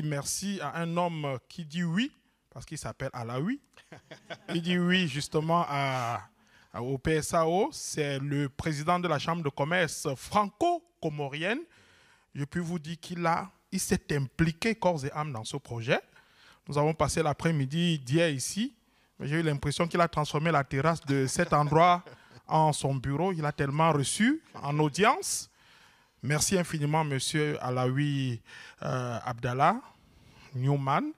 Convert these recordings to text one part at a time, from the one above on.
Merci à un homme qui dit oui, parce qu'il s'appelle Alaoui. Il dit oui justement au PSAO. C'est le président de la Chambre de commerce franco-comorienne. Je puis vous dire il s'est impliqué corps et âme dans ce projet. Nous avons passé l'après-midi d'hier ici. J'ai eu l'impression qu'il a transformé la terrasse de cet endroit en son bureau. Il a tellement reçu en audience. Merci infiniment, monsieur Alaoui Abdallah Newman.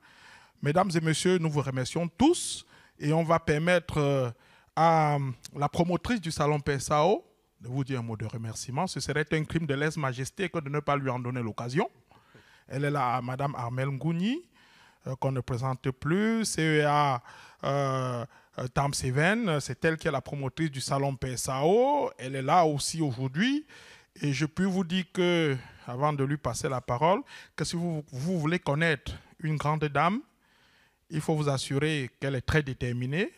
Mesdames et messieurs, nous vous remercions tous et on va permettre à la promotrice du salon PSAO de vous dire un mot de remerciement. Ce serait un crime de lèse-majesté que de ne pas lui en donner l'occasion. Elle est là, madame Armelle Ngouni, qu'on ne présente plus, CEA Tam Seven, c'est elle qui est la promotrice du salon PSAO. Elle est là aussi aujourd'hui. Et je peux vous dire que, avant de lui passer la parole, que si vous voulez connaître une grande dame, il faut vous assurer qu'elle est très déterminée,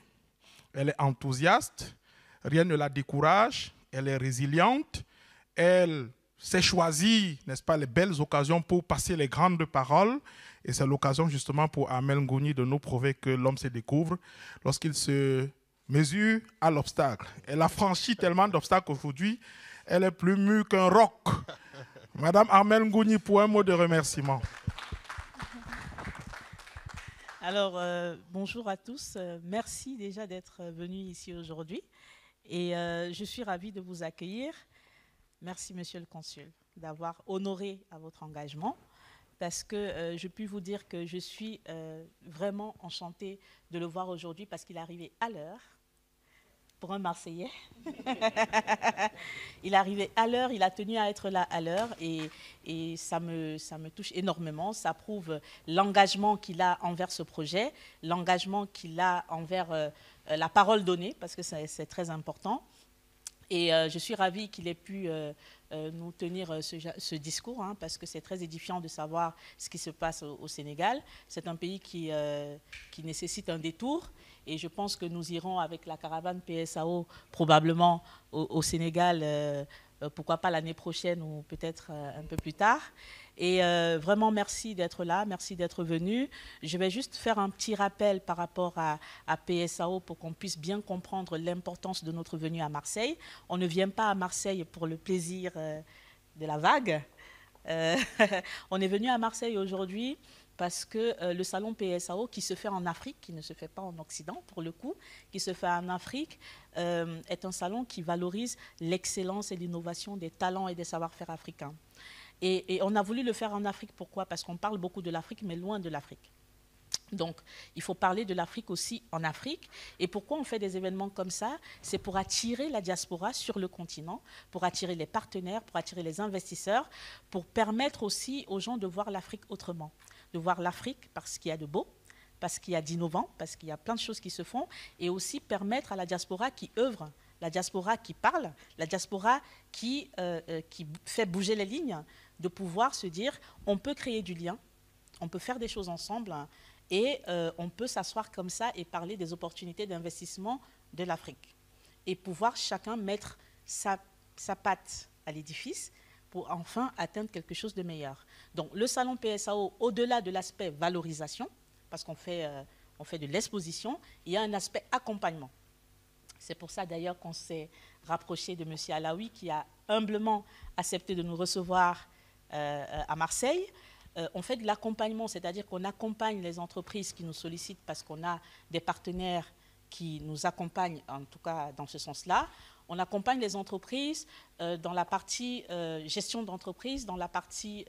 elle est enthousiaste, rien ne la décourage, elle est résiliente, elle s'est choisie, n'est-ce pas, les belles occasions pour passer les grandes paroles. Et c'est l'occasion justement pour Armelle Ngouni de nous prouver que l'homme se découvre lorsqu'il se mesure à l'obstacle. Elle a franchi tellement d'obstacles aujourd'hui, elle est plus mûre qu'un roc. Madame Armelle Ngouni, pour un mot de remerciement. Alors, bonjour à tous. Merci déjà d'être venus ici aujourd'hui. Et je suis ravie de vous accueillir. Merci, monsieur le consul, d'avoir honoré à votre engagement. Parce que je puis vous dire que je suis vraiment enchantée de le voir aujourd'hui parce qu'il est arrivé à l'heure. Pour un Marseillais. Il est arrivé à l'heure, il a tenu à être là à l'heure et ça me touche énormément. Ça prouve l'engagement qu'il a envers ce projet, l'engagement qu'il a envers la parole donnée, parce que c'est très important. Et je suis ravie qu'il ait pu nous tenir ce discours, hein, parce que c'est très édifiant de savoir ce qui se passe au Sénégal. C'est un pays qui nécessite un détour. Et je pense que nous irons avec la caravane PSAO probablement au Sénégal, pourquoi pas l'année prochaine ou peut-être un peu plus tard. Et vraiment, merci d'être là, merci d'être venu. Je vais juste faire un petit rappel par rapport à PSAO pour qu'on puisse bien comprendre l'importance de notre venue à Marseille. On ne vient pas à Marseille pour le plaisir de la vague. On est venu à Marseille aujourd'hui parce que le salon PSAO qui se fait en Afrique, qui ne se fait pas en Occident pour le coup, qui se fait en Afrique, est un salon qui valorise l'excellence et l'innovation des talents et des savoir-faire africains. Et on a voulu le faire en Afrique, pourquoi? Parce qu'on parle beaucoup de l'Afrique, mais loin de l'Afrique. Donc, il faut parler de l'Afrique aussi en Afrique. Et pourquoi on fait des événements comme ça? C'est pour attirer la diaspora sur le continent, pour attirer les partenaires, pour attirer les investisseurs, pour permettre aussi aux gens de voir l'Afrique autrement. De voir l'Afrique parce qu'il y a de beau, parce qu'il y a d'innovant, parce qu'il y a plein de choses qui se font, et aussi permettre à la diaspora qui œuvre, la diaspora qui parle, la diaspora qui fait bouger les lignes, de pouvoir se dire on peut créer du lien, on peut faire des choses ensemble, et on peut s'asseoir comme ça et parler des opportunités d'investissement de l'Afrique. Et pouvoir chacun mettre sa patte à l'édifice pour enfin atteindre quelque chose de meilleur. Donc le salon PSAO, au-delà de l'aspect valorisation, parce qu'on fait de l'exposition, il y a un aspect accompagnement. C'est pour ça d'ailleurs qu'on s'est rapproché de M. Alaoui qui a humblement accepté de nous recevoir à Marseille. On fait de l'accompagnement, c'est-à-dire qu'on accompagne les entreprises qui nous sollicitent parce qu'on a des partenaires qui nous accompagnent, en tout cas dans ce sens-là. On accompagne les entreprises dans la partie gestion d'entreprise, dans la partie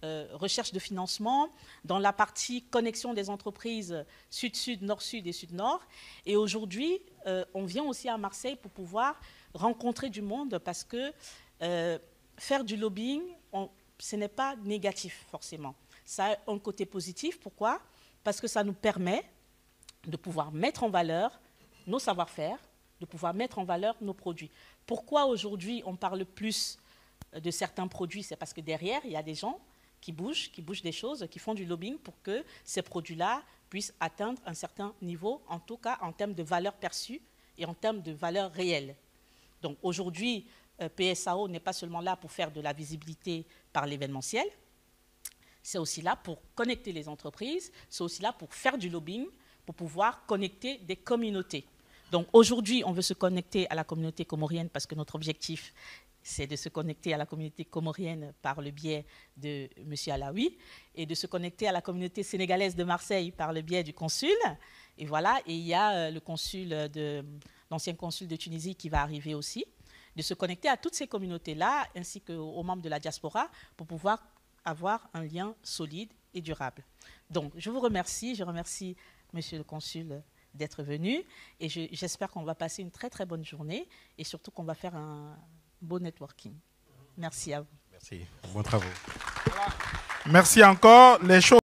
recherche de financement, dans la partie connexion des entreprises sud-sud, nord-sud et sud-nord. Et aujourd'hui, on vient aussi à Marseille pour pouvoir rencontrer du monde parce que faire du lobbying, ce n'est pas négatif forcément. Ça a un côté positif. Pourquoi? Parce que ça nous permet de pouvoir mettre en valeur nos savoir-faire, de pouvoir mettre en valeur nos produits. Pourquoi aujourd'hui on parle plus de certains produits? C'est parce que derrière, il y a des gens qui bougent des choses, qui font du lobbying pour que ces produits-là puissent atteindre un certain niveau, en tout cas en termes de valeur perçue et en termes de valeur réelle. Donc aujourd'hui, PSAO n'est pas seulement là pour faire de la visibilité par l'événementiel, c'est aussi là pour connecter les entreprises, c'est aussi là pour faire du lobbying, pour pouvoir connecter des communautés. Donc aujourd'hui, on veut se connecter à la communauté comorienne parce que notre objectif, c'est de se connecter à la communauté comorienne par le biais de M. Alaoui et de se connecter à la communauté sénégalaise de Marseille par le biais du consul. Et voilà, et il y a l'ancien consul de Tunisie qui va arriver aussi, de se connecter à toutes ces communautés-là ainsi qu'aux membres de la diaspora pour pouvoir avoir un lien solide et durable. Donc, je vous remercie, je remercie M. le consul d'être venu et j'espère qu'on va passer une très très bonne journée et surtout qu'on va faire un beau networking. Merci à vous. Merci, bon travail. Merci encore. Les choses